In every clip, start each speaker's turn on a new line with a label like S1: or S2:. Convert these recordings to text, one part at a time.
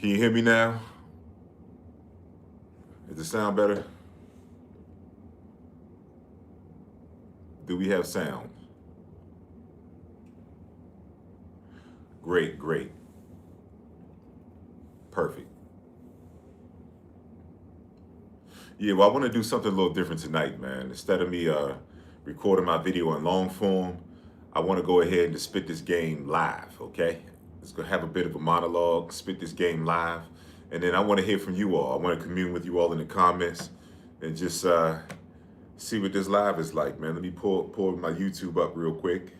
S1: Can you hear me now? Does it sound better? Do we have sound? Great, great. Perfect. Yeah, well, I want to do something a little different tonight, man. Instead of me recording my video in long form, I want to go ahead and just spit this game live, okay? Let's go have a bit of a monologue, spit this game live, and then I want to hear from you all. I want to commune with you all in the comments and just see what this live is like, man. Let me pull my YouTube up real quick.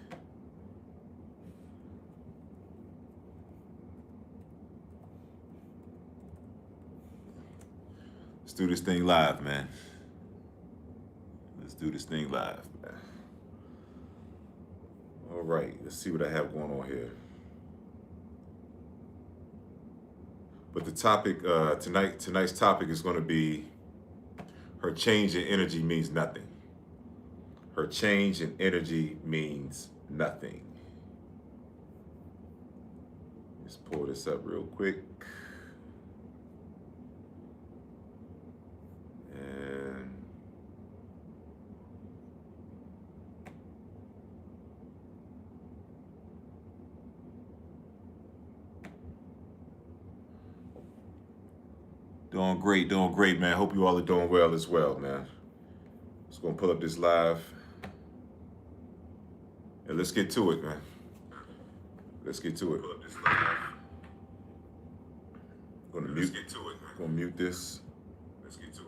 S1: Let's do this thing live, man. Let's do this thing live, man. All right, let's see what I have going on here. But the topic tonight's topic is going to be her change in energy means nothing. Her change in energy means nothing. Let's pull this up real quick. And doing great, man. Hope you all are doing well as well, man. Just gonna pull up this live. And let's get to it, man. Let's get to it. Gonna mute. Gonna mute this. Let's get to it.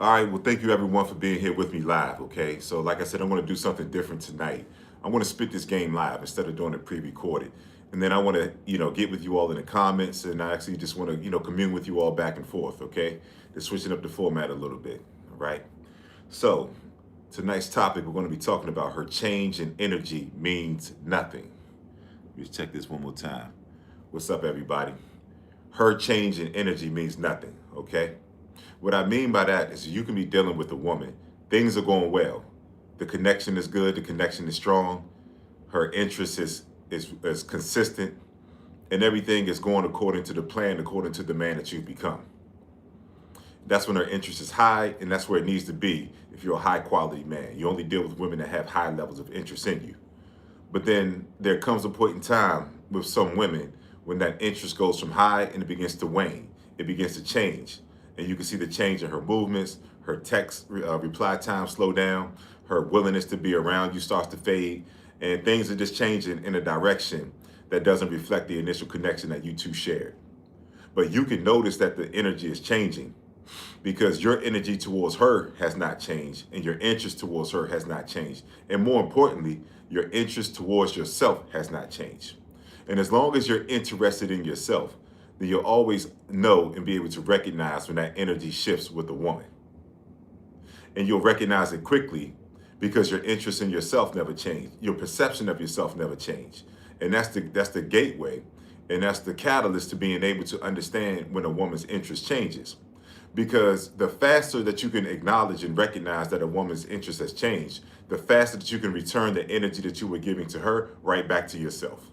S1: All right, well, thank you everyone for being here with me live, okay? So like I said, I'm gonna do something different tonight. I wanna spit this game live instead of doing it pre-recorded. And then I wanna, get with you all in the comments, and I actually just wanna, commune with you all back and forth, okay? Just switching up the format a little bit, all right? So tonight's topic, we're gonna be talking about her change in energy means nothing. Let's check this one more time. What's up, everybody? Her change in energy means nothing, okay? What I mean by that is you can be dealing with a woman. Things are going well. The connection is good. The connection is strong. Her interest is consistent. And everything is going according to the plan, according to the man that you've become. That's when her interest is high, and that's where it needs to be if you're a high quality man. You only deal with women that have high levels of interest in you. But then there comes a point in time with some women when that interest goes from high and it begins to wane. It begins to change. And you can see the change in her movements, her text reply time slow down, her willingness to be around you starts to fade, and things are just changing in a direction that doesn't reflect the initial connection that you two shared. But you can notice that the energy is changing because your energy towards her has not changed and your interest towards her has not changed. And more importantly, your interest towards yourself has not changed. And as long as you're interested in yourself, then you'll always know and be able to recognize when that energy shifts with a woman. And you'll recognize it quickly because your interest in yourself never changed. Your perception of yourself never changed. And that's the gateway, and that's the catalyst to being able to understand when a woman's interest changes. Because the faster that you can acknowledge and recognize that a woman's interest has changed, the faster that you can return the energy that you were giving to her right back to yourself.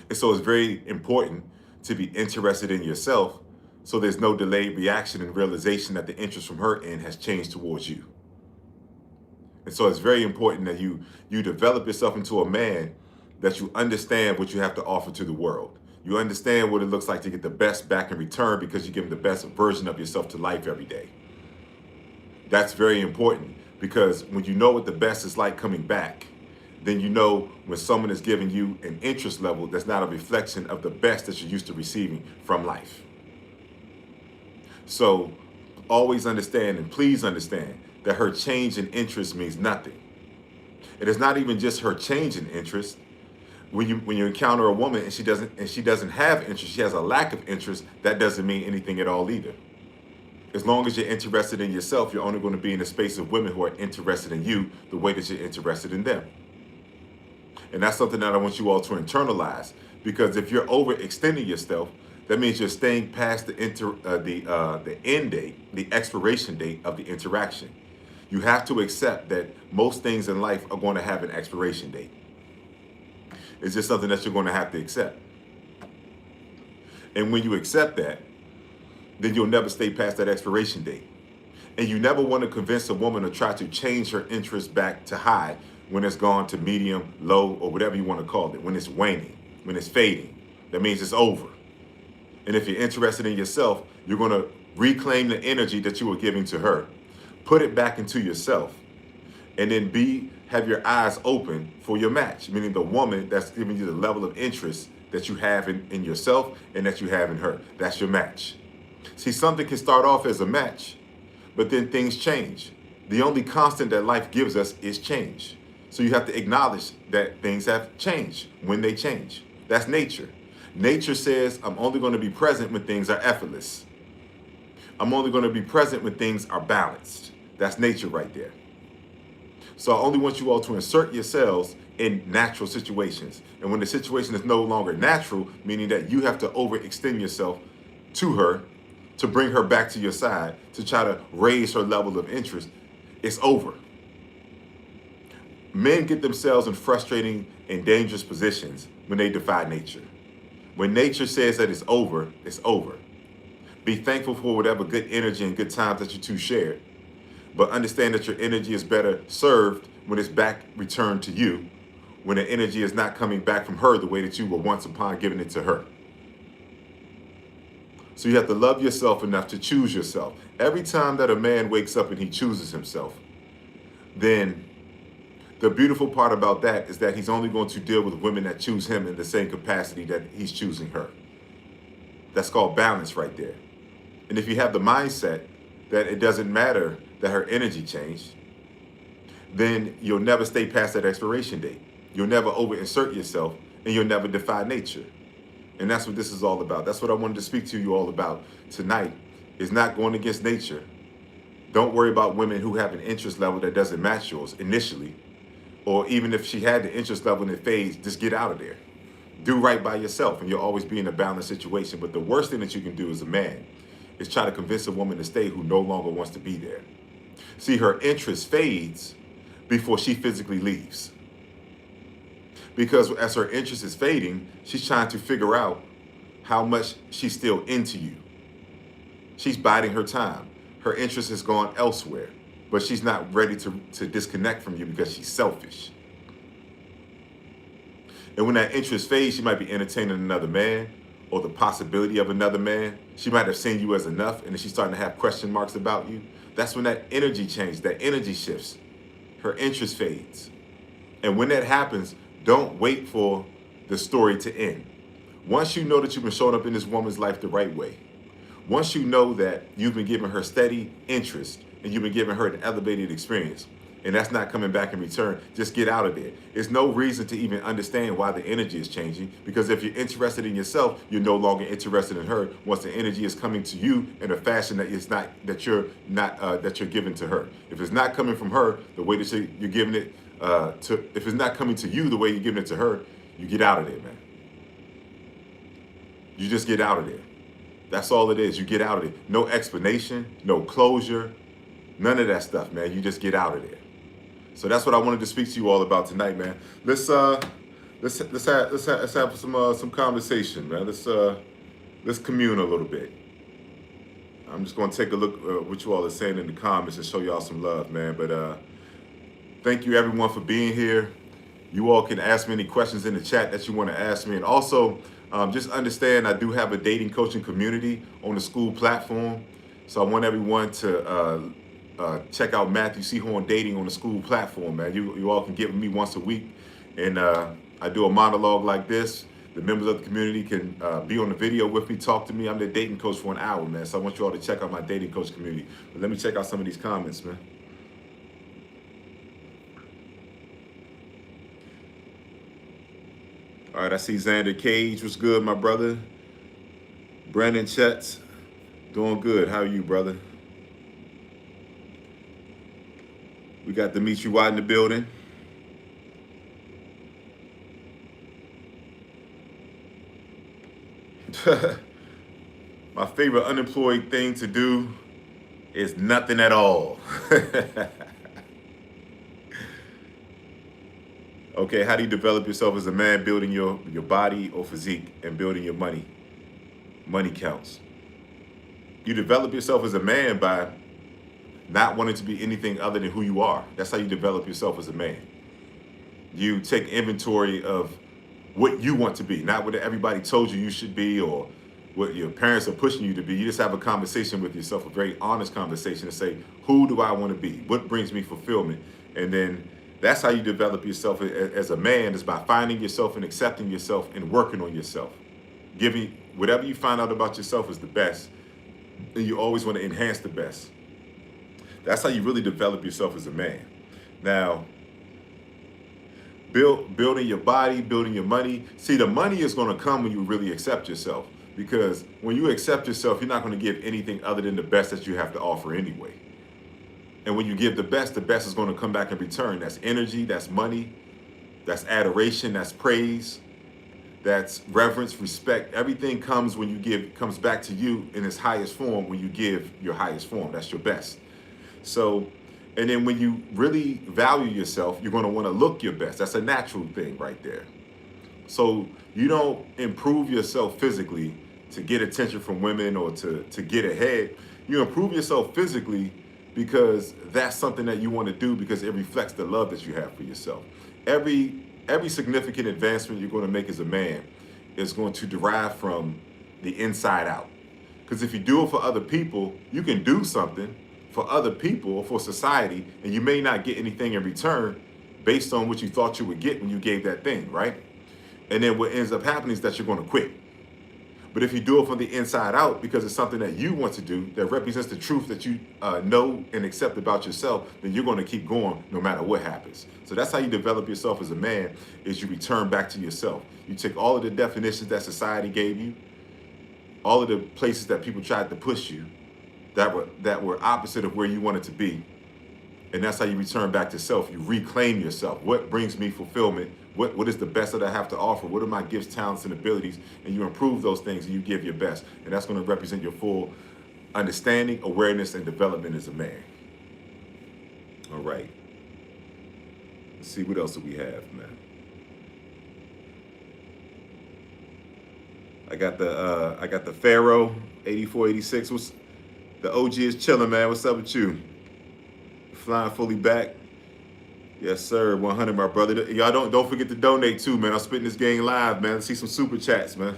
S1: And so it's very important to be interested in yourself so there's no delayed reaction and realization that the interest from her end has changed towards you. And so it's very important that you develop yourself into a man that you understand what you have to offer to the world. You understand what it looks like to get the best back in return because you give the best version of yourself to life every day. That's very important because when you know what the best is like coming back, then you know when someone is giving you an interest level that's not a reflection of the best that you're used to receiving from life. So always understand, and please understand, that her change in interest means nothing. It is not even just her change in interest. When you encounter a woman and she doesn't have interest, she has a lack of interest, that doesn't mean anything at all either. As long as you're interested in yourself, you're only going to be in the space of women who are interested in you the way that you're interested in them. And that's something that I want you all to internalize, because if you're overextending yourself, that means you're staying past the end date, the expiration date of the interaction. You have to accept that most things in life are going to have an expiration date. It's just something that you're going to have to accept. And when you accept that, then you'll never stay past that expiration date. And you never want to convince a woman to try to change her interest back to high when it's gone to medium, low, or whatever you want to call it, when it's waning, when it's fading. That means it's over. And if you're interested in yourself, you're going to reclaim the energy that you were giving to her, put it back into yourself, and then have your eyes open for your match, meaning the woman that's giving you the level of interest that you have in yourself and that you have in her. That's your match. See, something can start off as a match, but then things change. The only constant that life gives us is change. So you have to acknowledge that things have changed when they change. That's nature. Nature says, I'm only going to be present when things are effortless. I'm only going to be present when things are balanced. That's nature right there. So I only want you all to insert yourselves in natural situations. And when the situation is no longer natural, meaning that you have to overextend yourself to her to bring her back to your side, to try to raise her level of interest, it's over. Men get themselves in frustrating and dangerous positions when they defy nature. When nature says that it's over, it's over. Be thankful for whatever good energy and good times that you two shared, but understand that your energy is better served when it's back returned to you, when the energy is not coming back from her the way that you were once upon giving it to her. So you have to love yourself enough to choose yourself. Every time that a man wakes up and he chooses himself, then the beautiful part about that is that he's only going to deal with women that choose him in the same capacity that he's choosing her. That's called balance right there. And if you have the mindset that it doesn't matter that her energy changed, then you'll never stay past that expiration date. You'll never over-insert yourself, and you'll never defy nature. And that's what this is all about. That's what I wanted to speak to you all about tonight, is not going against nature. Don't worry about women who have an interest level that doesn't match yours initially. Or even if she had the interest level and it fades, just get out of there. Do right by yourself, and you'll always be in a balanced situation. But the worst thing that you can do as a man is try to convince a woman to stay who no longer wants to be there. See, her interest fades before she physically leaves. Because as her interest is fading, she's trying to figure out how much she's still into you. She's biding her time. Her interest has gone elsewhere, but she's not ready to disconnect from you because she's selfish. And when that interest fades, she might be entertaining another man or the possibility of another man. She might have seen you as enough, and then she's starting to have question marks about you. That's when that energy changes, that energy shifts. Her interest fades. And when that happens, don't wait for the story to end. Once you know that you've been showing up in this woman's life the right way, once you know that you've been giving her steady interest and you've been giving her an elevated experience, and that's not coming back in return, just get out of there. There's no reason to even understand why the energy is changing, because if you're interested in yourself, you're no longer interested in her once the energy is coming to you in a fashion that it's not that you're giving to her. If it's not coming from her the way that you're giving it if it's not coming to you the way you're giving it to her, you get out of there, man. You just get out of there. That's all it is. You get out of there. No explanation, no closure, none of that stuff, man. You just get out of there. So that's what I wanted to speak to you all about tonight, man. Let's have some conversation, man. Let's commune a little bit. I'm just going to take a look at what you all are saying in the comments and show y'all some love, man. But thank you, everyone, for being here. You all can ask me any questions in the chat that you want to ask me. And also, just understand I do have a dating coaching community on the school platform. So I want everyone to check out Matthew C. Horn Dating on the school platform, man. You all can get with me once a week. And I do a monologue like this. The members of the community can be on the video with me, talk to me. I'm their dating coach for an hour, man. So I want you all to check out my dating coach community. But let me check out some of these comments, man. All right, I see Xander Cage. What's good, my brother? Brandon Chetz, doing good. How are you, brother? We got Dimitri White in the building. My favorite unemployed thing to do is nothing at all. Okay, Okay, how do you develop yourself as a man? Building your body or physique and building your money. Money counts. You develop yourself as a man by not wanting to be anything other than who you are. That's how you develop yourself as a man. You take inventory of what you want to be, not what everybody told you you should be or what your parents are pushing you to be. You just have a conversation with yourself, a very honest conversation, and say, who do I want to be? What brings me fulfillment? And then that's how you develop yourself as a man, is by finding yourself and accepting yourself and working on yourself. Giving whatever you find out about yourself is the best, and you always want to enhance the best. That's how you really develop yourself as a man. Now, building your body, building your money. See, the money is going to come when you really accept yourself. Because when you accept yourself, you're not going to give anything other than the best that you have to offer anyway. And when you give the best is going to come back in return. That's energy, that's money, that's adoration, that's praise, that's reverence, respect. Everything comes when you give, comes back to you in its highest form when you give your highest form. That's your best. So, and then when you really value yourself, you're going to want to look your best. That's a natural thing right there. So you don't improve yourself physically to get attention from women or to get ahead. You improve yourself physically because that's something that you want to do because it reflects the love that you have for yourself. Every significant advancement you're going to make as a man is going to derive from the inside out. Because if you do it for other people, you can do something for other people or for society, and you may not get anything in return based on what you thought you would get when you gave that thing, right? And then what ends up happening is that you're going to quit. But if you do it from the inside out because it's something that you want to do that represents the truth that you know and accept about yourself, then you're going to keep going no matter what happens. So that's how you develop yourself as a man, is you return back to yourself. You take all of the definitions that society gave you, all of the places that people tried to push you that were opposite of where you wanted to be. And that's how you return back to self. You reclaim yourself. What brings me fulfillment? What is the best that I have to offer? What are my gifts, talents, and abilities? And you improve those things and you give your best. And that's going to represent your full understanding, awareness, and development as a man. All right. Let's see, what else do we have, man? I got the Pharaoh 8486. The OG is chilling, man. What's up with you? Flying fully back. Yes, sir. 100, my brother. Y'all don't forget to donate too, man. I'm spitting this game live, man. Let's see some super chats, man.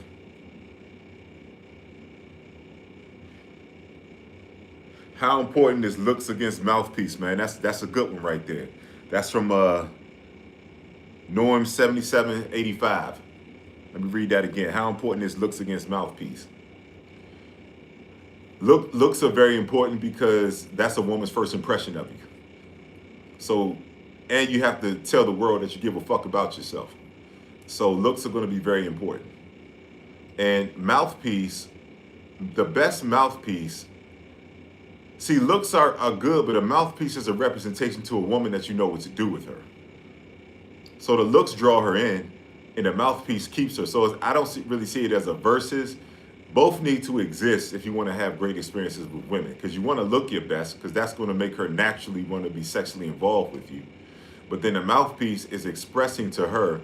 S1: How important is looks against mouthpiece, man? That's a good one right there. That's from Norm 7785. Let me read that again. How important is looks against mouthpiece? Looks are very important because that's a woman's first impression of you. So, and you have to tell the world that you give a fuck about yourself. So looks are going to be very important. And mouthpiece, the best mouthpiece, see, looks are good, but a mouthpiece is a representation to a woman that you know what to do with her. So the looks draw her in, and the mouthpiece keeps her. So I don't really see it as a versus. Both need to exist if you want to have great experiences with women, because you want to look your best, because that's going to make her naturally want to be sexually involved with you. But then the mouthpiece is expressing to her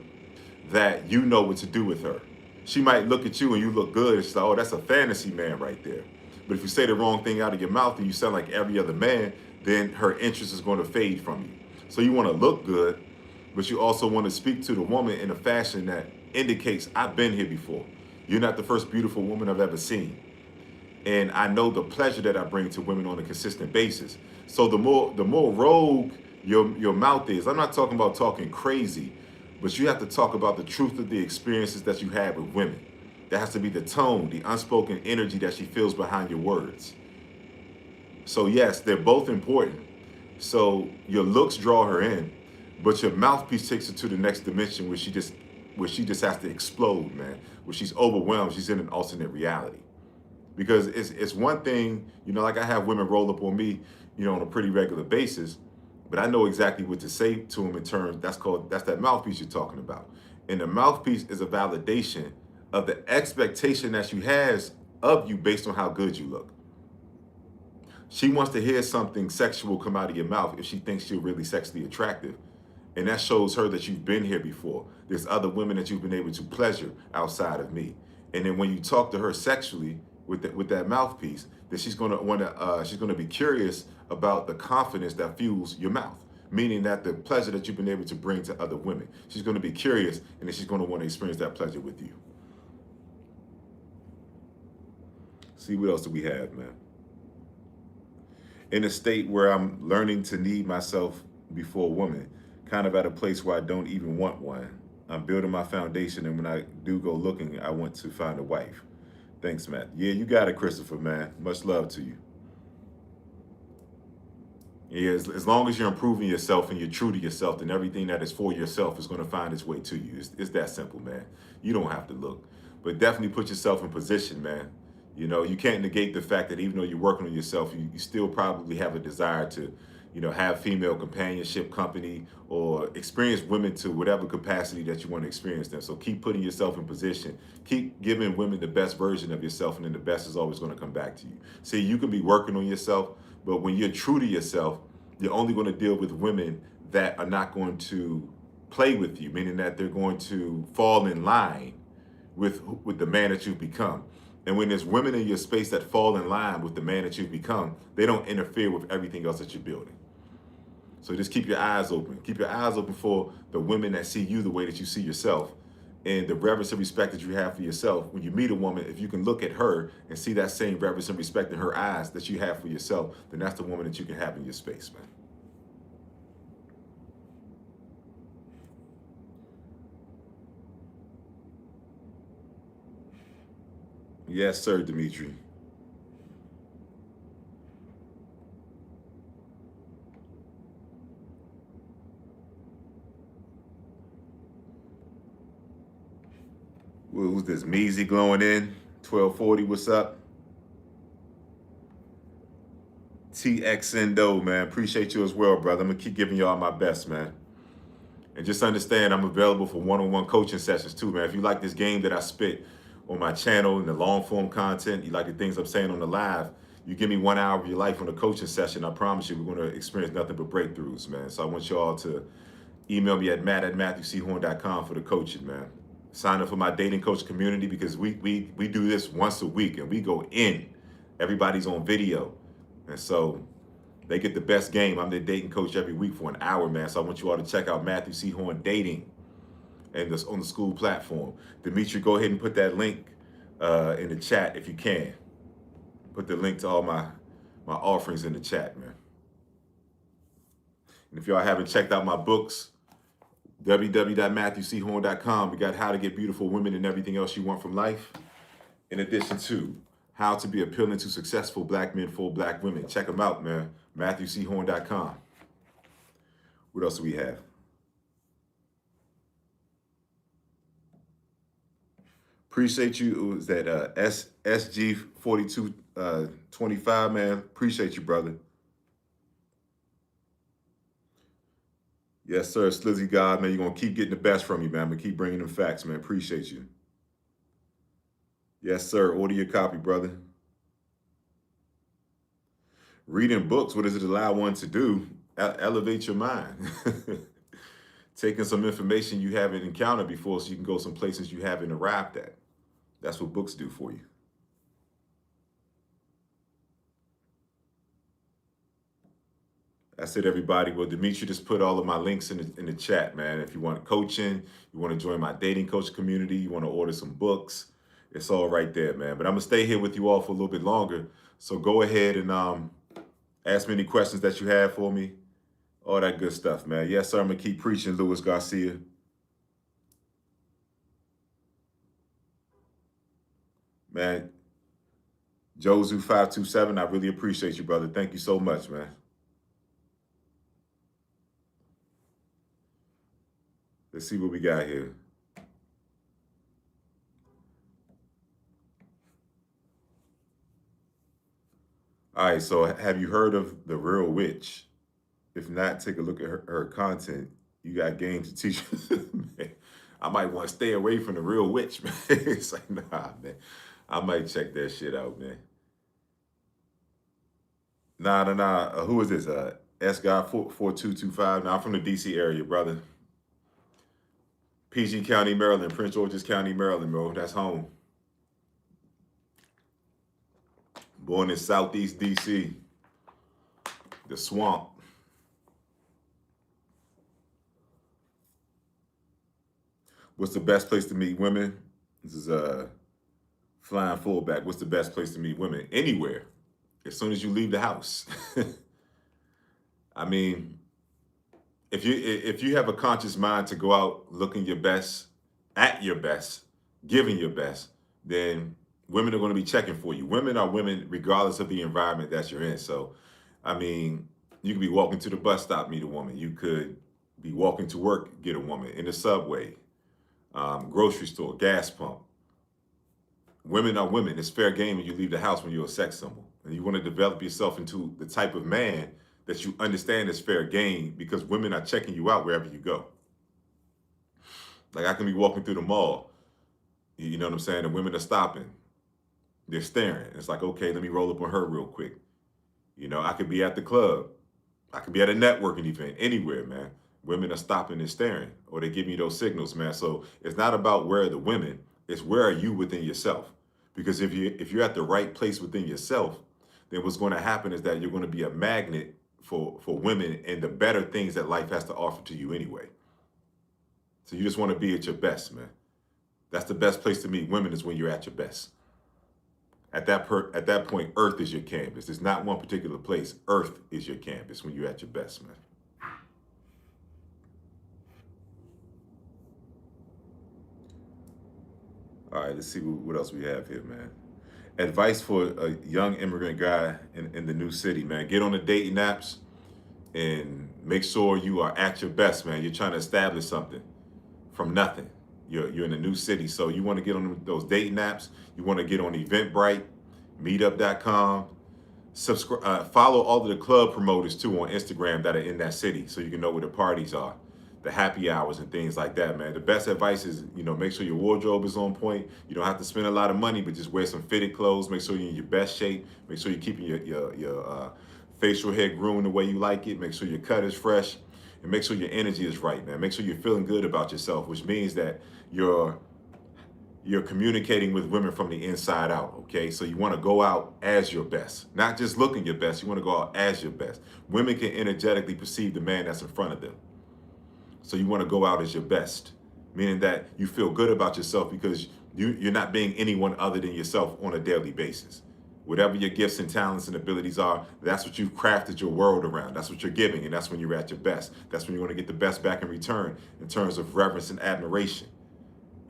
S1: that you know what to do with her. She might look at you and you look good, and she's like, oh, that's a fantasy man right there. But if you say the wrong thing out of your mouth and you sound like every other man, then her interest is going to fade from you. So you want to look good, but you also want to speak to the woman in a fashion that indicates, I've been here before. You're not the first beautiful woman I've ever seen. And I know the pleasure that I bring to women on a consistent basis. So the more rogue your mouth is, I'm not talking about talking crazy, but you have to talk about the truth of the experiences that you had with women. That has to be the tone, the unspoken energy that she feels behind your words. So yes, they're both important. So your looks draw her in, but your mouthpiece takes her to the next dimension where she just has to explode, man. Where she's overwhelmed, she's in an alternate reality. Because it's one thing, like I have women roll up on me, on a pretty regular basis, but I know exactly what to say to them in terms, that's that mouthpiece you're talking about. And the mouthpiece is a validation of the expectation that she has of you based on how good you look. She wants to hear something sexual come out of your mouth if she thinks you're really sexually attractive. And that shows her that you've been here before. There's other women that you've been able to pleasure outside of me. And then when you talk to her sexually with that mouthpiece, then she's gonna be curious about the confidence that fuels your mouth. Meaning that the pleasure that you've been able to bring to other women. She's gonna be curious, and then she's gonna want to experience that pleasure with you. See, what else do we have, man? In a state where I'm learning to need myself before a woman, kind of at a place where I don't even want one. I'm building my foundation, and when I do go looking, I want to find a wife. Thanks, Matt. Yeah, you got it, Christopher, man. Much love to you. Yeah, as long as you're improving yourself and you're true to yourself, then everything that is for yourself is going to find its way to you. It's that simple, man. You don't have to look. But definitely put yourself in position, man. You know, you can't negate the fact that even though you're working on yourself, you still probably have a desire to, have female companionship company or experience women to whatever capacity that you want to experience them. So keep putting yourself in position. Keep giving women the best version of yourself, and then the best is always going to come back to you. See, you can be working on yourself, but when you're true to yourself, you're only going to deal with women that are not going to play with you, meaning that they're going to fall in line with the man that you've become. And when there's women in your space that fall in line with the man that you've become, they don't interfere with everything else that you're building. So just keep your eyes open. Keep your eyes open for the women that see you the way that you see yourself, and the reverence and respect that you have for yourself. When you meet a woman, if you can look at her and see that same reverence and respect in her eyes that you have for yourself, then that's the woman that you can have in your space, man. Yes, sir, Dimitri. Who's this? Measy glowing in. 1240, what's up? TXNDO, man. Appreciate you as well, brother. I'm going to keep giving y'all my best, man. And just understand I'm available for one-on-one coaching sessions too, man. If you like this game that I spit on my channel and the long-form content, you like the things I'm saying on the live, you give me 1 hour of your life on a coaching session, I promise you we're going to experience nothing but breakthroughs, man. So I want y'all to email me at matt@matthewchorn.com for the coaching, man. Sign up for my dating coach community, because we do this once a week and we go in. Everybody's on video. And so they get the best game. I'm their dating coach every week for an hour, man. So I want you all to check out Matthew C. Horn Dating and this on the school platform. Dimitri, go ahead and put that link in the chat if you can. Put the link to all my offerings in the chat, man. And if y'all haven't checked out my books, www.matthewchorn.com. We got How to Get Beautiful Women and Everything Else You Want from Life, in addition to How to Be Appealing to Successful Black Men for Black Women. Check them out, man. MatthewChorn.com. What else do we have? Appreciate you. It was that SG4225, man. Appreciate you, brother. Yes, sir. Slizzy God, man. You're going to keep getting the best from you, man. I'm going to keep bringing them facts, man. Appreciate you. Yes, sir. Order your copy, brother. Reading books, what does it allow one to do? Elevate your mind. Taking some information you haven't encountered before so you can go some places you haven't arrived at. That's what books do for you. That's it, everybody. Well, Dimitri just put all of my links in the chat, man. If you want coaching, you want to join my dating coach community, you want to order some books, it's all right there, man. But I'm going to stay here with you all for a little bit longer. So go ahead and ask me any questions that you have for me. All that good stuff, man. Yes, sir. I'm going to keep preaching, Louis Garcia. Man, Jozu527, I really appreciate you, brother. Thank you so much, man. Let's see what we got here. All right, so have you heard of The Real Witch? If not, take a look at her content. You got game to teach. Man, I might want to stay away from The Real Witch, man. It's like, nah, man. I might check that shit out, man. Nah. Who is this? S God 4225. Now I'm from the DC area, brother. PG County, Maryland, Prince George's County, Maryland, bro. That's home. Born in Southeast DC, the swamp. What's the best place to meet women? This is flying fullback. What's the best place to meet women? Anywhere. As soon as you leave the house. I mean, if you have a conscious mind to go out looking your best, at your best, giving your best, then women are going to be checking for you. Women are women regardless of the environment that you're in. So, I mean, you could be walking to the bus stop, meet a woman. You could be walking to work, get a woman. In the subway, grocery store, gas pump. Women are women. It's fair game when you leave the house when you're a sex symbol. And you want to develop yourself into the type of man that you understand is fair game, because women are checking you out wherever you go. Like, I can be walking through the mall, you know what I'm saying? And women are stopping. They're staring. It's like, okay, let me roll up on her real quick. You know, I could be at the club. I could be at a networking event, anywhere, man. Women are stopping and staring, or they give me those signals, man. So it's not about where are the women, it's where are you within yourself. Because if you're at the right place within yourself, then what's going to happen is that you're going to be a magnet for women and the better things that life has to offer to you anyway. So you just want to be at your best, man. That's the best place to meet women, is when you're at your best. At that point, Earth is your canvas. It's not one particular place. Earth is your canvas when you're at your best, man. All right, let's see what else we have here, man. Advice for a young immigrant guy in the new city, man. Get on the dating apps and make sure you are at your best, man. You're trying to establish something from nothing. You're in a new city, so you want to get on those dating apps. You want to get on Eventbrite, Meetup.com. Subscribe, follow all of the club promoters too on Instagram that are in that city, so you can know where the parties are, the happy hours and things like that, man. The best advice is, make sure your wardrobe is on point. You don't have to spend a lot of money, but just wear some fitted clothes. Make sure you're in your best shape. Make sure you're keeping your facial hair groomed the way you like it. Make sure your cut is fresh, and make sure your energy is right, man. Make sure you're feeling good about yourself, which means that you're communicating with women from the inside out, okay? So you want to go out as your best, not just looking your best. You want to go out as your best. Women can energetically perceive the man that's in front of them. So you want to go out as your best, meaning that you feel good about yourself because you're not being anyone other than yourself on a daily basis. Whatever your gifts and talents and abilities are, that's what you've crafted your world around. That's what you're giving, and that's when you're at your best. That's when you want to get the best back in return in terms of reverence and admiration.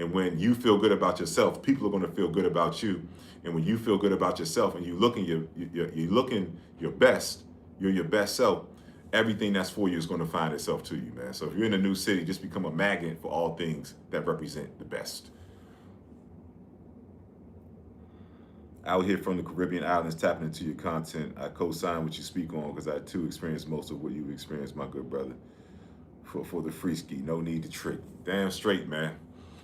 S1: And when you feel good about yourself, people are going to feel good about you. And when you feel good about yourself and you're looking your best, you're your best self, everything that's for you is going to find itself to you, man. So if you're in a new city, just become a magnet for all things that represent the best. Out here from the Caribbean islands, tapping into your content. I co-sign what you speak on because I too experienced most of what you've experienced, my good brother. For the free ski, no need to trick. Damn straight, man.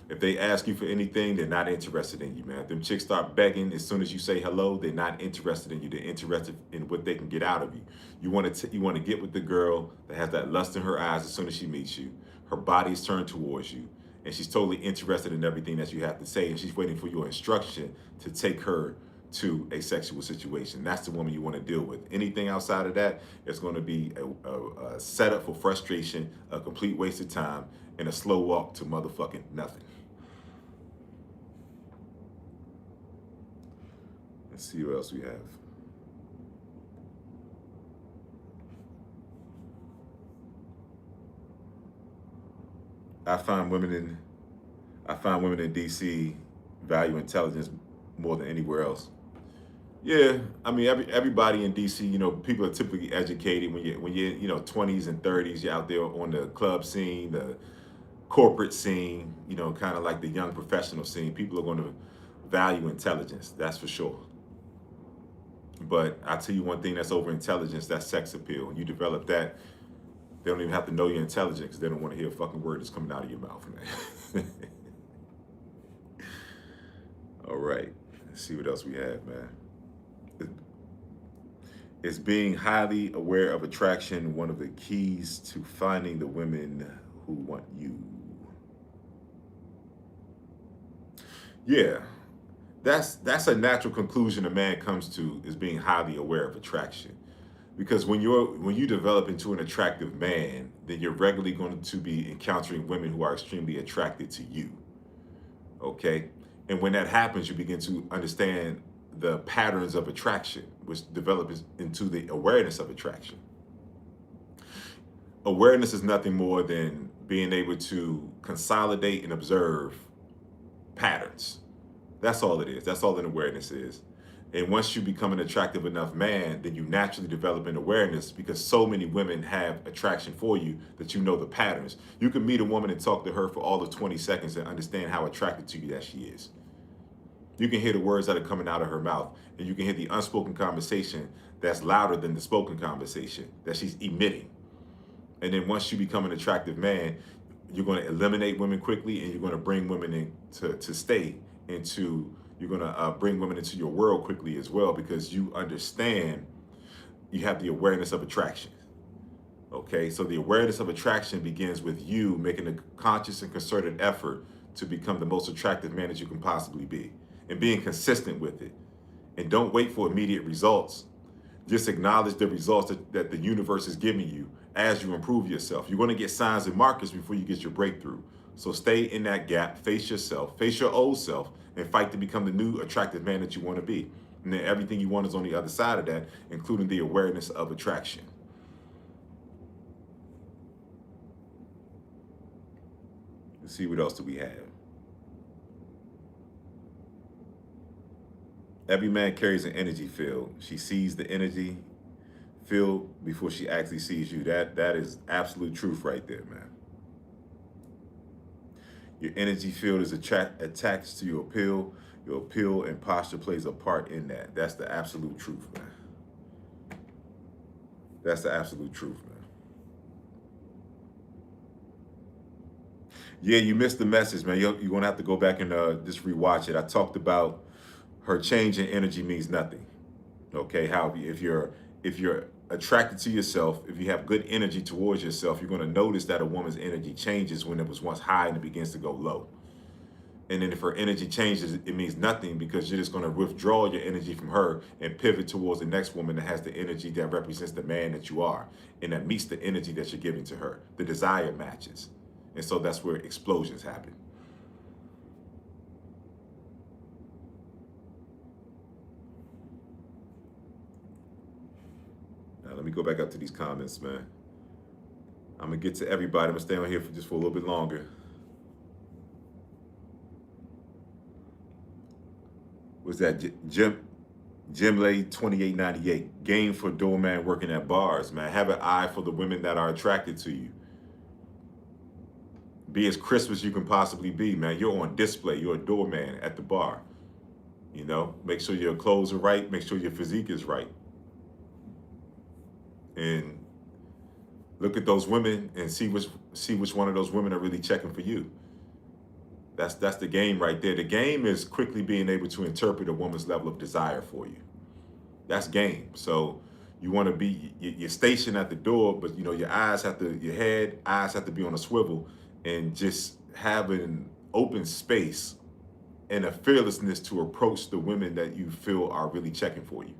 S1: If they ask you for anything, they're not interested in you, man. If them chicks start begging as soon as you say hello, they're not interested in you. They're interested in what they can get out of you. You want to get with the girl that has that lust in her eyes as soon as she meets you. Her body is turned towards you, and she's totally interested in everything that you have to say, and she's waiting for your instruction to take her to a sexual situation. That's the woman you want to deal with. Anything outside of that, it's going to be a setup for frustration, a complete waste of time, and a slow walk to motherfucking nothing. Let's see what else we have. I find women in DC value intelligence more than anywhere else. Yeah, I mean everybody in DC, people are typically educated when you're 20s and 30s. You're out there on the club scene, the corporate scene, kind of like the young professional scene. People are going to value intelligence, that's for sure. But I'll tell you one thing that's over intelligence, that's sex appeal. When you develop that, they don't even have to know you're intelligent because they don't want to hear a fucking word that's coming out of your mouth, man. All right, let's see what else we have, man. Is being highly aware of attraction one of the keys to finding the women who want you? Yeah, that's a natural conclusion a man comes to, is being highly aware of attraction. Because when you develop into an attractive man, then you're regularly going to be encountering women who are extremely attracted to you. Okay, and when that happens, you begin to understand the patterns of attraction, which develops into the awareness of attraction. Awareness is nothing more than being able to consolidate and observe patterns. That's all it is. That's all an awareness is. And once you become an attractive enough man, then you naturally develop an awareness, because so many women have attraction for you that you know the patterns. You can meet a woman and talk to her for all of 20 seconds and understand how attracted to you that she is. You can hear the words that are coming out of her mouth, and you can hear the unspoken conversation that's louder than the spoken conversation that she's emitting. And then once you become an attractive man, you're going to eliminate women quickly, and you're going to bring women in to stay into, you're going to bring women into your world quickly as well, because you understand, you have the awareness of attraction. Okay, so the awareness of attraction begins with you making a conscious and concerted effort to become the most attractive man that you can possibly be, and being consistent with it. And don't wait for immediate results. Just acknowledge the results that the universe is giving you as you improve yourself. You're going to get signs and markers before you get your breakthrough. So stay in that gap, face yourself, face your old self, and fight to become the new attractive man that you want to be. And then everything you want is on the other side of that, including the awareness of attraction. Let's see, what else do we have? Every man carries an energy field. She sees the energy field before she actually sees you. That is absolute truth right there, man. Your energy field is attached to your appeal. Your appeal and posture plays a part in that. That's the absolute truth, man. That's the absolute truth, man. Yeah, you missed the message, man. You're going to have to go back and just rewatch it. I talked about her change in energy means nothing. Okay, how if you're attracted to yourself, if you have good energy towards yourself, you're going to notice that a woman's energy changes when it was once high and it begins to go low. And then if her energy changes, it means nothing, because you're just going to withdraw your energy from her and pivot towards the next woman that has the energy that represents the man that you are, and that meets the energy that you're giving to her. The desire matches. And so that's where explosions happen. Now, let me go back up to these comments, man. I'm going to get to everybody. I'm going to stay on here for a little bit longer. Was that Jimley 2898? Game for doorman working at bars, man. Have an eye for the women that are attracted to you. Be as crisp as you can possibly be, man. You're on display. You're a doorman at the bar. You know, make sure your clothes are right. Make sure your physique is right. And look at those women and see which one of those women are really checking for you. That's the game right there. The game is quickly being able to interpret a woman's level of desire for you. That's game. So you want to be, you're stationed at the door, but you know your eyes have to, your head, eyes have to be on a swivel, and just have an open space and a fearlessness to approach the women that you feel are really checking for you.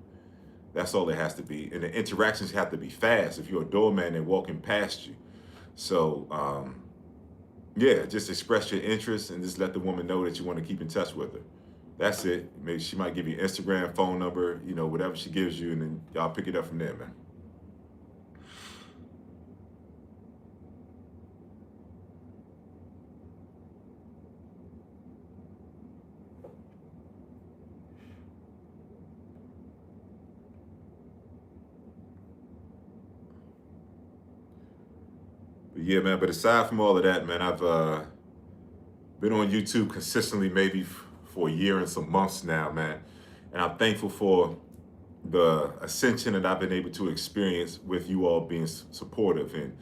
S1: That's all it has to be. And the interactions have to be fast if you're a doorman and walking past you. So, yeah, just express your interest and just let the woman know that you want to keep in touch with her. That's it. Maybe she might give you Instagram, phone number, you know, whatever she gives you, and then y'all pick it up from there, man. But yeah, man, but aside from all of that, man, I've been on YouTube consistently, maybe for a year and some months now, man. And I'm thankful for the ascension that I've been able to experience with you all being supportive and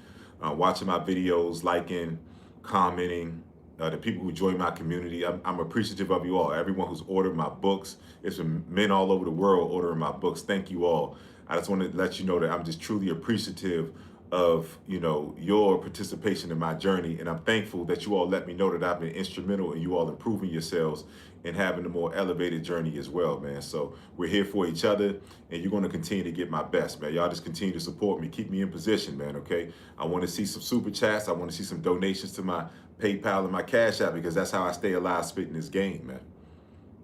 S1: watching my videos, liking, commenting, the people who join my community. I'm appreciative of you all. Everyone who's ordered my books. It's been men all over the world ordering my books. Thank you all. I just want to let you know that I'm just truly appreciative of, you know, your participation in my journey. And I'm thankful that you all let me know that I've been instrumental in you all improving yourselves and having a more elevated journey as well, man. So we're here for each other, and you're going to continue to get my best, man. Y'all just continue to support me. Keep me in position, man, okay? I want to see some super chats. I want to see some donations to my PayPal and my Cash App, because that's how I stay alive spitting this game, man.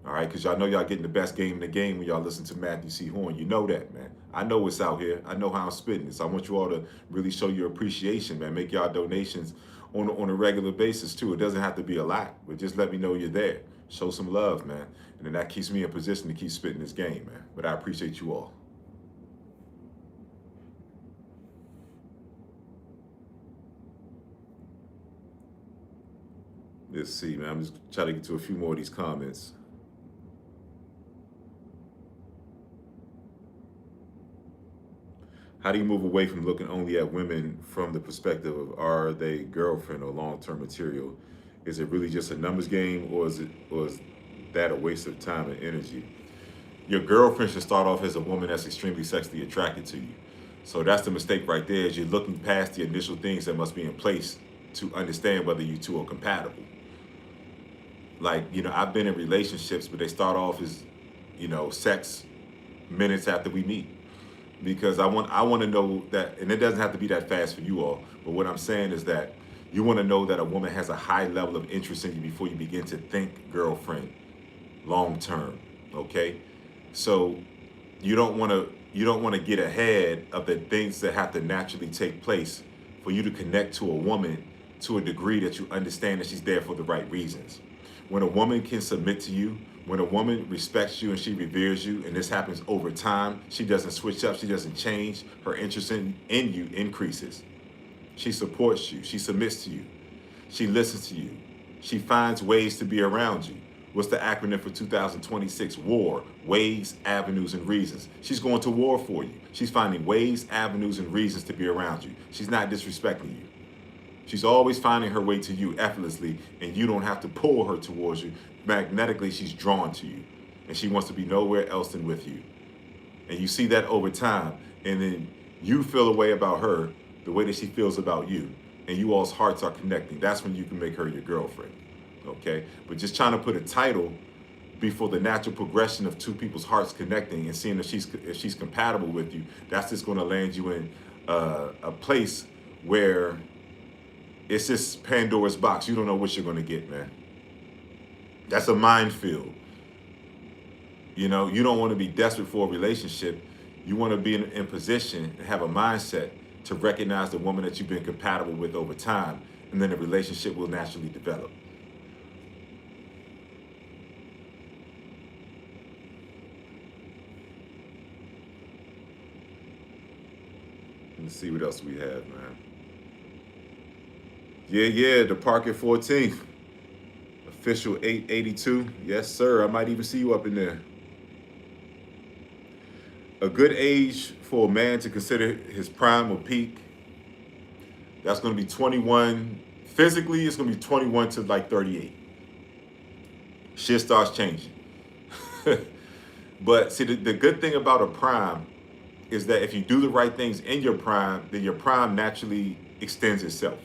S1: All right, because y'all know y'all getting the best game in the game when y'all listen to Matthew C. Horn. You know that, man. I know what's out here. I know how I'm spitting this. I want you all to really show your appreciation, man. Make y'all donations on a regular basis, too. It doesn't have to be a lot, but just let me know you're there. Show some love, man. And then that keeps me in position to keep spitting this game, man. But I appreciate you all. Let's see, man. I'm just trying to get to a few more of these comments. How do you move away from looking only at women from the perspective of, are they girlfriend or long-term material? Is it really just a numbers game, or is that a waste of time and energy? Your girlfriend should start off as a woman that's extremely sexually attracted to you. So that's the mistake right there, is you're looking past the initial things that must be in place to understand whether you two are compatible. Like, you know, I've been in relationships, but they start off as, you know, sex minutes after we meet. Because I want to know that, and it doesn't have to be that fast for you all, but what I'm saying is that you want to know that a woman has a high level of interest in you before you begin to think girlfriend long term, okay? So you don't want to get ahead of the things that have to naturally take place for you to connect to a woman to a degree that you understand that she's there for the right reasons. When a woman can submit to you, when a woman respects you and she reveres you, and this happens over time, she doesn't switch up, she doesn't change, her interest in you increases. She supports you, she submits to you, she listens to you, she finds ways to be around you. What's the acronym for 2026? WAR, ways, avenues, and reasons. She's going to war for you. She's finding ways, avenues, and reasons to be around you. She's not disrespecting you. She's always finding her way to you effortlessly, and you don't have to pull her towards you. Magnetically, she's drawn to you, and she wants to be nowhere else than with you. And you see that over time, and then you feel a way about her the way that she feels about you, and you all's hearts are connecting. That's when you can make her your girlfriend, okay? But just trying to put a title before the natural progression of two people's hearts connecting and seeing if she's compatible with you, that's just going to land you in a place where it's just Pandora's box. You don't know what you're going to get, man. That's a minefield. You know, you don't want to be desperate for a relationship. You want to be in position and have a mindset to recognize the woman that you've been compatible with over time, and then the relationship will naturally develop. Let's see what else we have, man. Yeah, the park at 14th. Official 882. Yes, sir. I might even see you up in there. A good age for a man to consider his prime or peak, that's going to be 21. Physically, it's going to be 21 to like 38. Shit starts changing. But see, the good thing about a prime is that if you do the right things in your prime, then your prime naturally extends itself.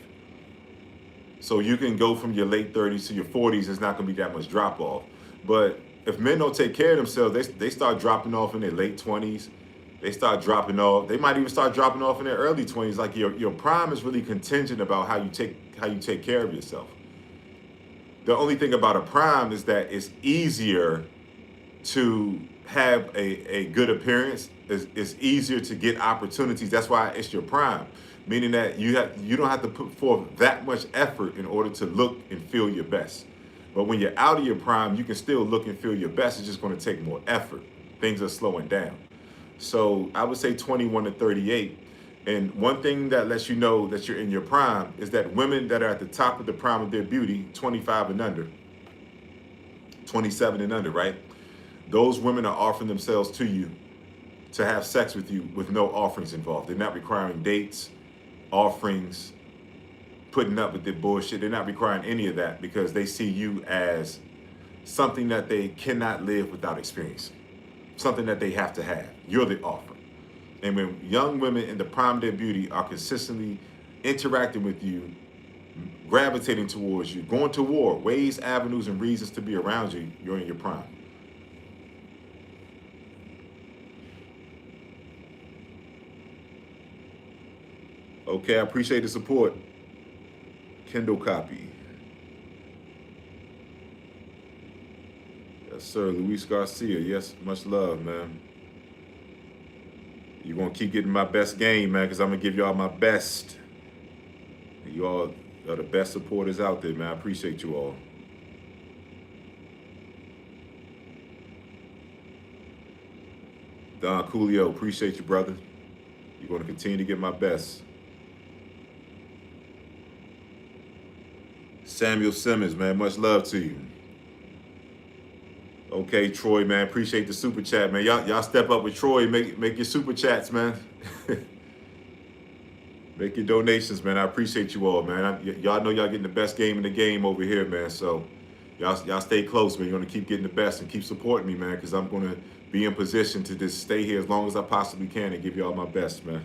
S1: So you can go from your late 30s to your 40s. It's not going to be that much drop off. But if men don't take care of themselves, they start dropping off in their late 20s. They start dropping off. They might even start dropping off in their early 20s. Like your prime is really contingent about how you take care of yourself. The only thing about a prime is that it's easier to have a good appearance. It's easier to get opportunities. That's why it's your prime. Meaning that you don't have to put forth that much effort in order to look and feel your best. But when you're out of your prime, you can still look and feel your best. It's just going to take more effort. Things are slowing down. So I would say 21 to 38. And one thing that lets you know that you're in your prime is that women that are at the top of the prime of their beauty, 25 and under, 27 and under, right? Those women are offering themselves to you to have sex with you with no offerings involved. They're not requiring dates, offerings, putting up with their bullshit. They're not requiring any of that because they see you as something that they cannot live without experiencing, something that they have to have. You're the offer. And when young women in the prime of their beauty are consistently interacting with you, gravitating towards you, going to war, ways, avenues, and reasons to be around you, you're in your prime. Okay, I appreciate the support. Kindle copy. Yes, sir. Luis Garcia. Yes, much love, man. You're going to keep getting my best game, man, because I'm going to give y'all my best. You all are the best supporters out there, man. I appreciate you all. Don Coolio, appreciate you, brother. You're going to continue to get my best. Samuel Simmons, man, much love to you. Okay, Troy, man, appreciate the super chat, man. Y'all step up with Troy, make your super chats, man. Make your donations, man. I appreciate you all, man. Y'all know y'all getting the best game in the game over here, man. So y'all stay close, man. You're gonna keep getting the best and keep supporting me, man, because I'm gonna be in position to just stay here as long as I possibly can and give y'all my best, man.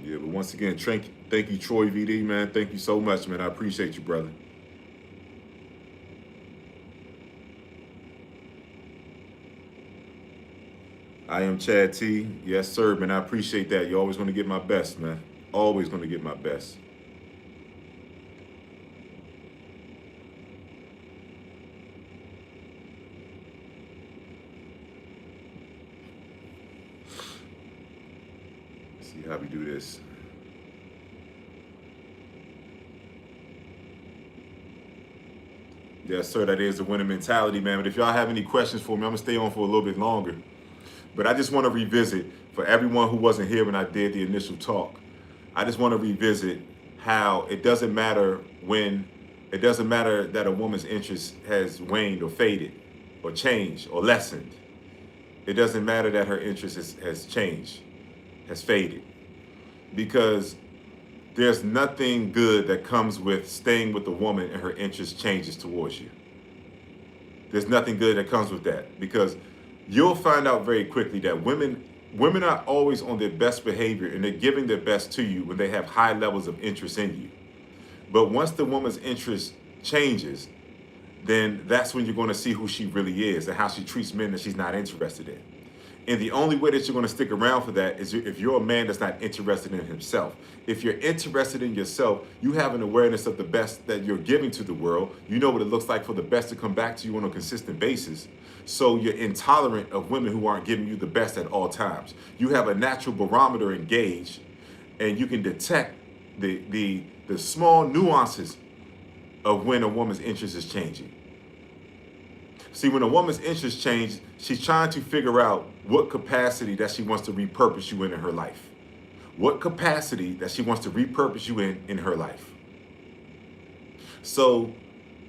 S1: Yeah, but once again, thank you, Troy VD, man. Thank you so much, man. I appreciate you, brother. I am Chad T. Yes, sir, man. I appreciate that. You're always going to get my best, man. Always going to get my best. Let's see how we do this. Yes, sir. That is the winning mentality, man. But if y'all have any questions for me, I'm going to stay on for a little bit longer. But I just want to revisit, for everyone who wasn't here when I did the initial talk, I just want to revisit how it doesn't matter that a woman's interest has waned or faded or changed or lessened. It doesn't matter that her interest has changed, has faded. Because there's nothing good that comes with staying with a woman and her interest changes towards you. There's nothing good that comes with that, because you'll find out very quickly that women are always on their best behavior and they're giving their best to you when they have high levels of interest in you. But once the woman's interest changes, then that's when you're going to see who she really is and how she treats men that she's not interested in. And the only way that you're going to stick around for that is if you're a man that's not interested in himself. If you're interested in yourself, you have an awareness of the best that you're giving to the world. You know what it looks like for the best to come back to you on a consistent basis. So you're intolerant of women who aren't giving you the best at all times. You have a natural barometer engaged, and you can detect the small nuances of when a woman's interest is changing. See, when a woman's interest changes, she's trying to figure out what capacity that she wants to repurpose you in her life. What capacity that she wants to repurpose you in her life. So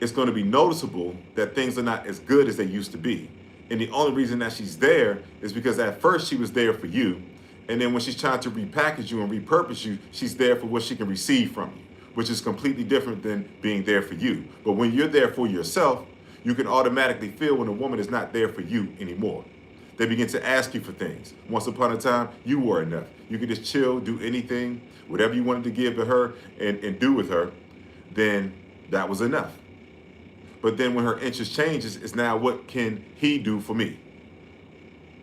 S1: it's going to be noticeable that things are not as good as they used to be. And the only reason that she's there is because at first she was there for you. And then when she's trying to repackage you and repurpose you, she's there for what she can receive from you, which is completely different than being there for you. But when you're there for yourself, you can automatically feel when a woman is not there for you anymore. They begin to ask you for things. Once upon a time, you were enough. You could just chill, do anything, whatever you wanted to give to her and do with her, then that was enough. But then when her interest changes, it's now, what can he do for me?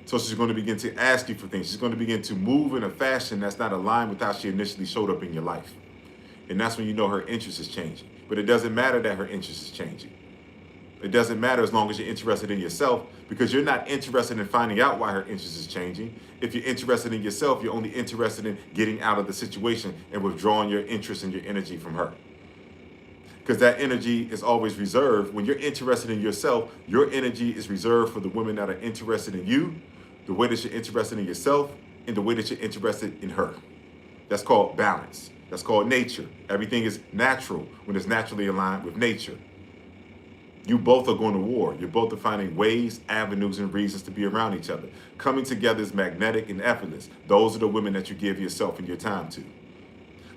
S1: So she's going to begin to ask you for things. She's going to begin to move in a fashion that's not aligned with how she initially showed up in your life. And that's when you know her interest is changing. But it doesn't matter that her interest is changing. It doesn't matter as long as you're interested in yourself, because you're not interested in finding out why her interest is changing. If you're interested in yourself, you're only interested in getting out of the situation and withdrawing your interest and your energy from her. Because that energy is always reserved. When you're interested in yourself, your energy is reserved for the women that are interested in you, the way that you're interested in yourself, and the way that you're interested in her. That's called balance. That's called nature. Everything is natural when it's naturally aligned with nature. You both are going to war. You both are finding ways, avenues, and reasons to be around each other. Coming together is magnetic and effortless. Those are the women that you give yourself and your time to.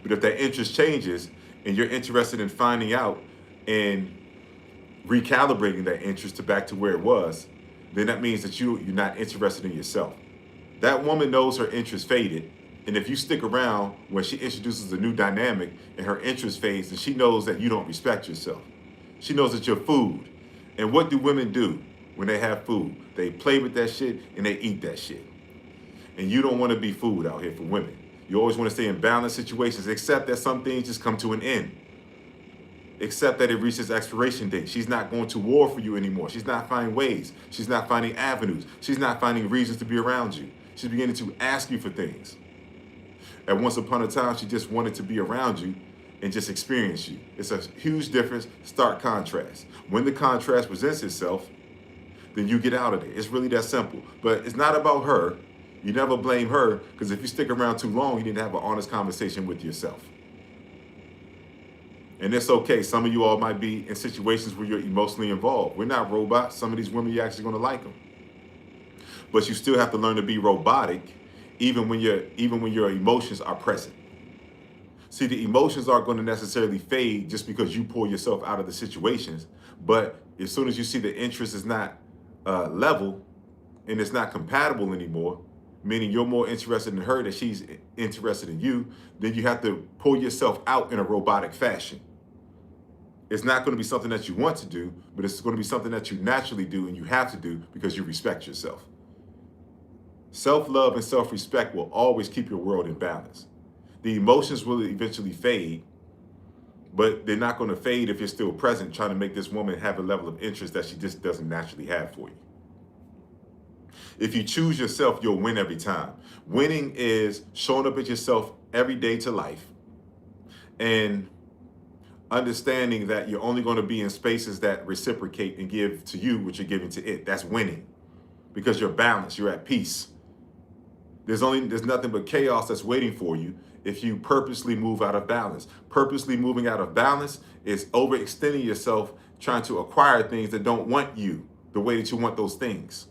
S1: But if that interest changes and you're interested in finding out and recalibrating that interest to back to where it was, then that means that you're not interested in yourself. That woman knows her interest faded. And if you stick around when she introduces a new dynamic and her interest fades, then she knows that you don't respect yourself. She knows that you're food. And what do women do when they have food? They play with that shit and they eat that shit. And you don't want to be food out here for women. You always want to stay in balanced situations, except that some things just come to an end. Except that it reaches expiration date. She's not going to war for you anymore. She's not finding ways. She's not finding avenues. She's not finding reasons to be around you. She's beginning to ask you for things. And once upon a time, she just wanted to be around you and just experience you. It's a huge difference, stark contrast. When the contrast presents itself, then you get out of it. It's really that simple. But it's not about her. You never blame her, because if you stick around too long, you need to have an honest conversation with yourself. And it's okay. Some of you all might be in situations where you're emotionally involved. We're not robots. Some of these women, you're actually going to like them. But you still have to learn to be robotic, even when your emotions are present. See, the emotions aren't going to necessarily fade just because you pull yourself out of the situations. But as soon as you see the interest is not level and it's not compatible anymore, meaning you're more interested in her than she's interested in you, then you have to pull yourself out in a robotic fashion. It's not going to be something that you want to do, but it's going to be something that you naturally do and you have to do because you respect yourself. Self-love and self-respect will always keep your world in balance. The emotions will eventually fade, but they're not going to fade if you're still present, trying to make this woman have a level of interest that she just doesn't naturally have for you. If you choose yourself, you'll win every time. Winning is showing up as yourself every day to life and understanding that you're only going to be in spaces that reciprocate and give to you what you're giving to it. That's winning because you're balanced, you're at peace. There's nothing but chaos that's waiting for you if you purposely move out of balance. Purposely moving out of balance is overextending yourself, trying to acquire things that don't want you the way that you want those things.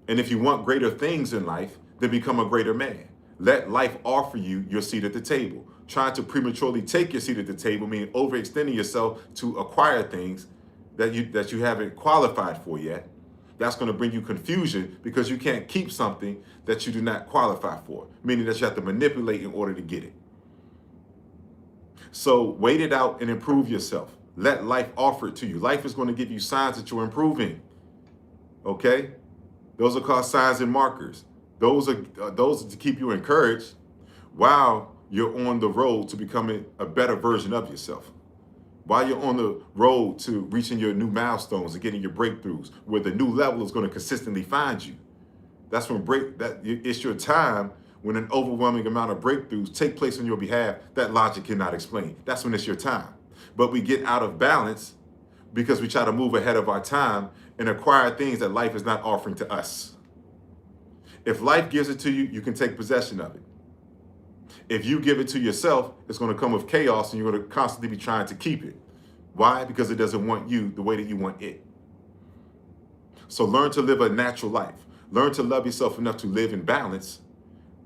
S1: And if you want greater things in life, then become a greater man. Let life offer you your seat at the table. Trying to prematurely take your seat at the table, meaning overextending yourself to acquire things that you haven't qualified for yet. That's going to bring you confusion because you can't keep something that you do not qualify for, meaning that you have to manipulate in order to get it. So wait it out and improve yourself. Let life offer it to you. Life is going to give you signs that you're improving. Okay? Those are called signs and markers. Those are to keep you encouraged while you're on the road to becoming a better version of yourself. While you're on the road to reaching your new milestones and getting your breakthroughs, where the new level is going to consistently find you. That's when it's your time when an overwhelming amount of breakthroughs take place on your behalf that logic cannot explain. That's when it's your time. But we get out of balance because we try to move ahead of our time and acquire things that life is not offering to us. If life gives it to you, you can take possession of it. If you give it to yourself, it's going to come with chaos and you're going to constantly be trying to keep it. Why? Because it doesn't want you the way that you want it. So learn to live a natural life. Learn to love yourself enough to live in balance.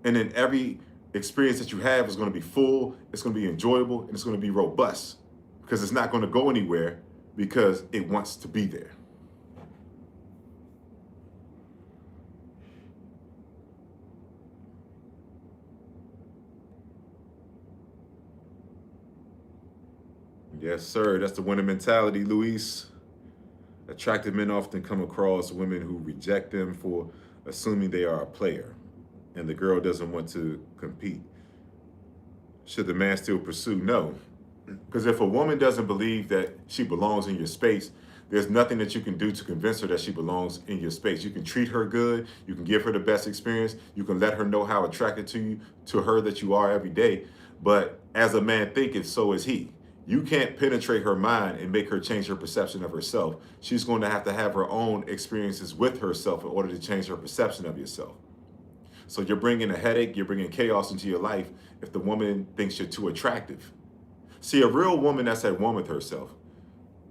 S1: And then every experience that you have is going to be full, it's going to be enjoyable, and it's going to be robust. Because it's not going to go anywhere because it wants to be there. Yes, sir. That's the winner mentality, Luis. Attractive men often come across women who reject them for assuming they are a player, and the girl doesn't want to compete. Should the man still pursue? No. Because if a woman doesn't believe that she belongs in your space, there's nothing that you can do to convince her that she belongs in your space. You can treat her good. You can give her the best experience. You can let her know how attracted to her that you are every day. But as a man thinketh, so is he. You can't penetrate her mind and make her change her perception of herself. She's going to have her own experiences with herself in order to change her perception of yourself. So you're bringing a headache, you're bringing chaos into your life if the woman thinks you're too attractive. See, a real woman that's at one with herself,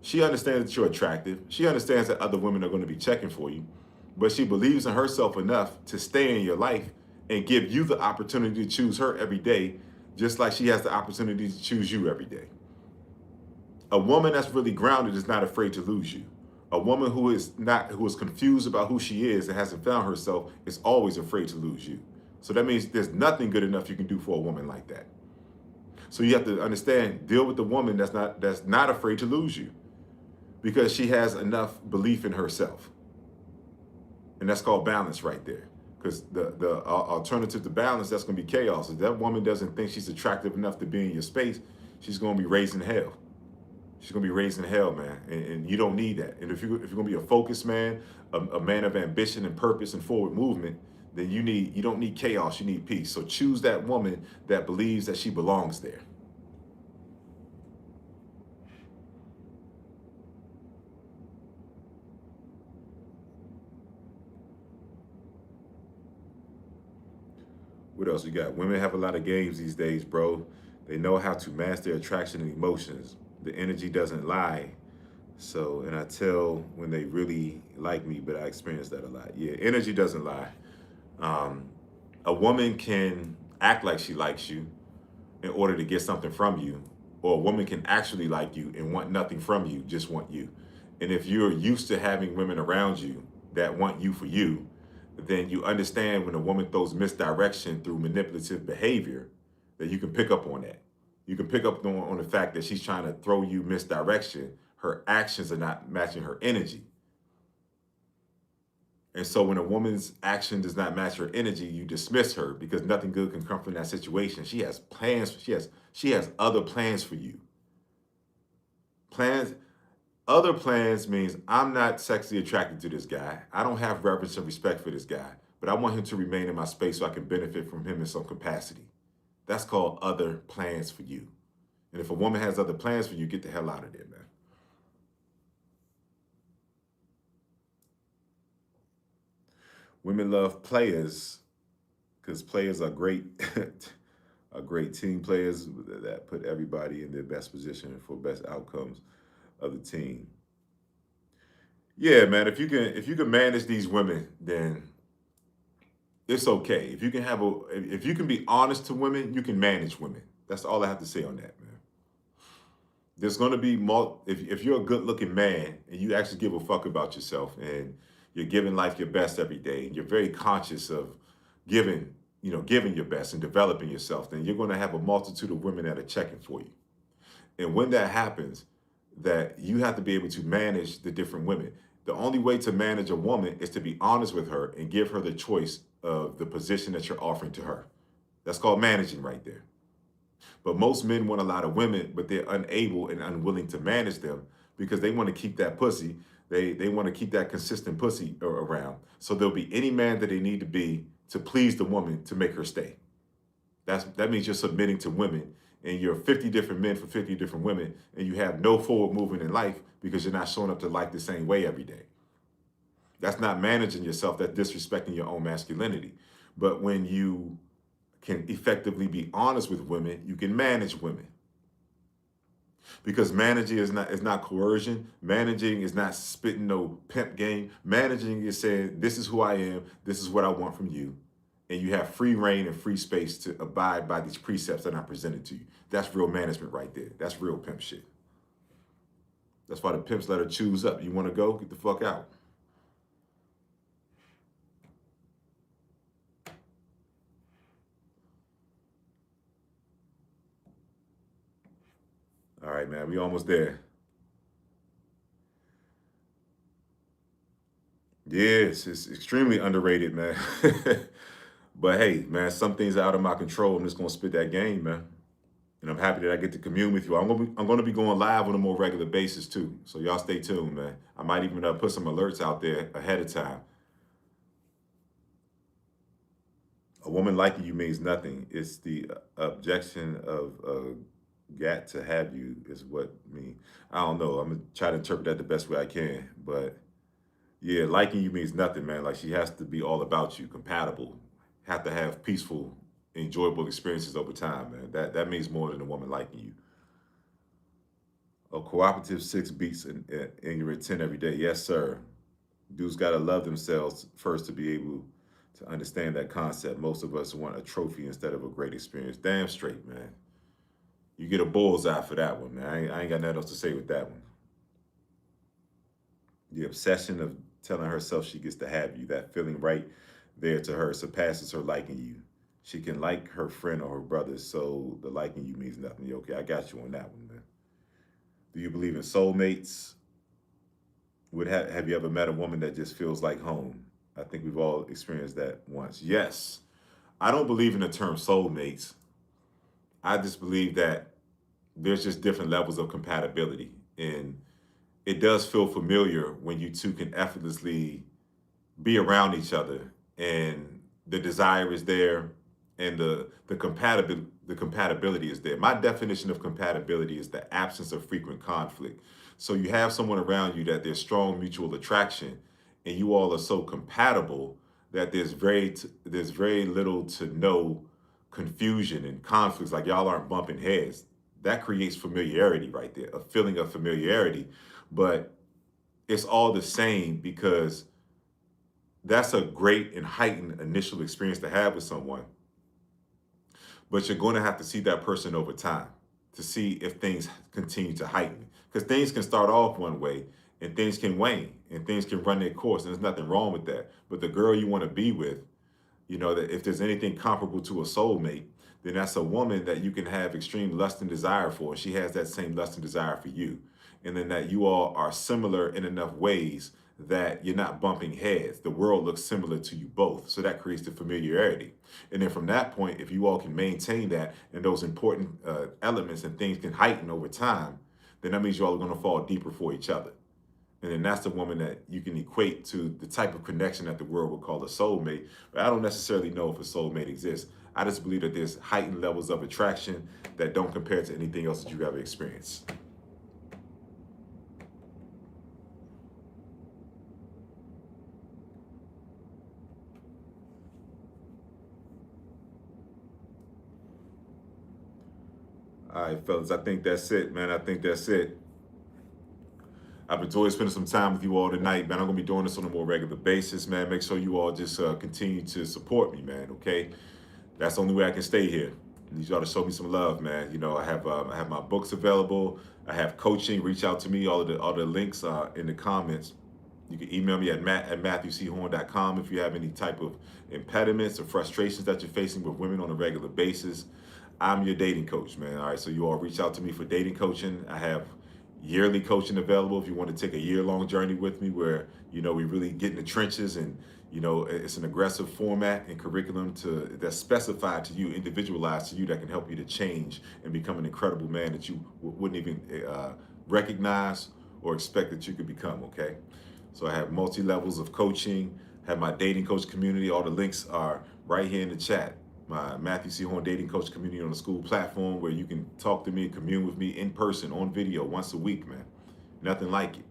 S1: she understands that you're attractive. She understands that other women are going to be checking for you, but she believes in herself enough to stay in your life and give you the opportunity to choose her every day, just like she has the opportunity to choose you every day. A woman that's really grounded is not afraid to lose you. A woman who is confused about who she is and hasn't found herself is always afraid to lose you. So that means there's nothing good enough you can do for a woman like that. So you have to understand, deal with the woman that's not afraid to lose you, because she has enough belief in herself. And that's called balance right there. Because the alternative to balance, that's going to be chaos. If that woman doesn't think she's attractive enough to be in your space, she's going to be raising hell. She's going to be raising hell, man. And you don't need that. And if you're going to be a focused man, a man of ambition and purpose and forward movement, then you don't need chaos, you need peace. So choose that woman that believes that she belongs there. What else you got? Women have a lot of games these days, bro. They know how to mask their attraction and emotions. The energy doesn't lie. So, and I tell when they really like me, but I experience that a lot. Yeah, energy doesn't lie. Um, a woman can act like she likes you in order to get something from you, or a woman can actually like you and want nothing from you, just want you. And if you're used to having women around you that want you for you, then you understand when a woman throws misdirection through manipulative behavior, that you can pick up on that. You can pick up on the fact that she's trying to throw you misdirection. Her actions are not matching her energy. And so when a woman's action does not match her energy, you dismiss her because nothing good can come from that situation. She has plans. She has other plans for you. Plans. Other plans means I'm not sexually attracted to this guy. I don't have reverence and respect for this guy, but I want him to remain in my space so I can benefit from him in some capacity. That's called other plans for you. And if a woman has other plans for you, get the hell out of there, man. Women love players because players are great, are great team players that put everybody in their best position for best outcomes of the team. Yeah, man. If you can manage these women, then it's okay. If you can be honest to women, you can manage women. That's all I have to say on that, man. There's going to be more if you're a good looking man and you actually give a fuck about yourself and you're giving life your best every day and you're very conscious of giving giving your best and developing yourself, then you're going to have a multitude of women that are checking for you. And when that happens, that you have to be able to manage the different women. The only way to manage a woman is to be honest with her and give her the choice of the position that you're offering to her. That's called managing right there. But most men want a lot of women, but they're unable and unwilling to manage them because they want to keep that pussy. They want to keep that consistent pussy around. So there'll be any man that they need to be to please the woman to make her stay. That means you're submitting to women and you're 50 different men for 50 different women and you have no forward movement in life because you're not showing up to life the same way every day. That's not managing yourself. That's disrespecting your own masculinity. But when you can effectively be honest with women, you can manage women. Because managing is not coercion. Managing is not spitting no pimp game. Managing is saying, this is who I am. This is what I want from you. And you have free reign and free space to abide by these precepts that I presented to you. That's real management right there. That's real pimp shit. That's why the pimps let her choose up. You want to go? Get the fuck out. All right, man. We almost there. Yes, it's extremely underrated, man. But hey, man, some things are out of my control. I'm just gonna spit that game, man. And I'm happy that I get to commune with you. I'm gonna be going live on a more regular basis too. So y'all stay tuned, man. I might even put some alerts out there ahead of time. A woman liking you means nothing. It's the objection of got to have you is what mean. I don't know. I'm gonna try to interpret that the best way I can. But yeah, liking you means nothing, man. Like she has to be all about you, compatible, have to have peaceful, enjoyable experiences over time, man. That means more than a woman liking you. A cooperative 6 beats and you're at 10 every day. Yes, sir. Dudes gotta love themselves first to be able to understand that concept. Most of us want a trophy instead of a great experience. Damn straight, man. You get a bullseye for that one, man. I ain't got nothing else to say with that one. The obsession of telling herself she gets to have you, that feeling right there to her surpasses her liking you. She can like her friend or her brother, so the liking you means nothing. Yeah, okay, I got you on that one, man. Do you believe in soulmates? Have you ever met a woman that just feels like home? I think we've all experienced that once. Yes. I don't believe in the term soulmates. I just believe that there's just different levels of compatibility. And it does feel familiar when you two can effortlessly be around each other and the desire is there and the compatibility is there. My definition of compatibility is the absence of frequent conflict. So you have someone around you that there's strong mutual attraction and you all are so compatible that there's very little to no confusion and conflicts, like y'all aren't bumping heads. That creates familiarity right there, a feeling of familiarity. But it's all the same because that's a great and heightened initial experience to have with someone. But you're going to have to see that person over time to see if things continue to heighten. Because things can start off one way and things can wane and things can run their course. And there's nothing wrong with that. But the girl you want to be with, you know, that if there's anything comparable to a soulmate, then that's a woman that you can have extreme lust and desire for. She has that same lust and desire for you. And then that you all are similar in enough ways that you're not bumping heads. The world looks similar to you both. So that creates the familiarity. And then from that point, if you all can maintain that and those important elements and things can heighten over time, then that means you all are going to fall deeper for each other. And then that's the woman that you can equate to the type of connection that the world would call a soulmate. But I don't necessarily know if a soulmate exists. I just believe that there's heightened levels of attraction that don't compare to anything else that you've ever experienced. All right, fellas, I think that's it, man. I think that's it. I've enjoyed spending some time with you all tonight, man. I'm gonna be doing this on a more regular basis, man. Make sure you all just continue to support me, man. Okay, that's the only way I can stay here. I need y'all to show me some love, man. You know, I have my books available. I have coaching. Reach out to me. All the links are in the comments. You can email me at matt@matthewchorn.com if you have any type of impediments or frustrations that you're facing with women on a regular basis. I'm your dating coach, man. All right, so you all reach out to me for dating coaching. I have yearly coaching available if you want to take a year-long journey with me where, you know, we really get in the trenches and, you know, it's an aggressive format and curriculum that's specified to you, individualized to you, that can help you to change and become an incredible man that you wouldn't even recognize or expect that you could become, okay? So I have multi-levels of coaching, have my dating coach community. All the links are right here in the chat. My Matthew C. Horn Dating Coach community on the school platform where you can talk to me, commune with me in person, on video, once a week, man. Nothing like it.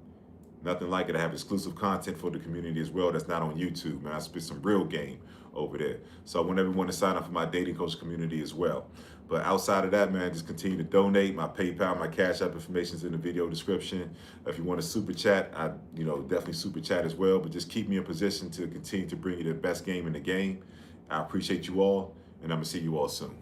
S1: Nothing like it. I have exclusive content for the community as well that's not on YouTube, man. I spit some real game over there. So I want everyone to sign up for my dating coach community as well. But outside of that, man, just continue to donate. My PayPal, my Cash App information is in the video description. If you want to super chat, I definitely super chat as well. But just keep me in position to continue to bring you the best game in the game. I appreciate you all, and I'm going to see you all soon.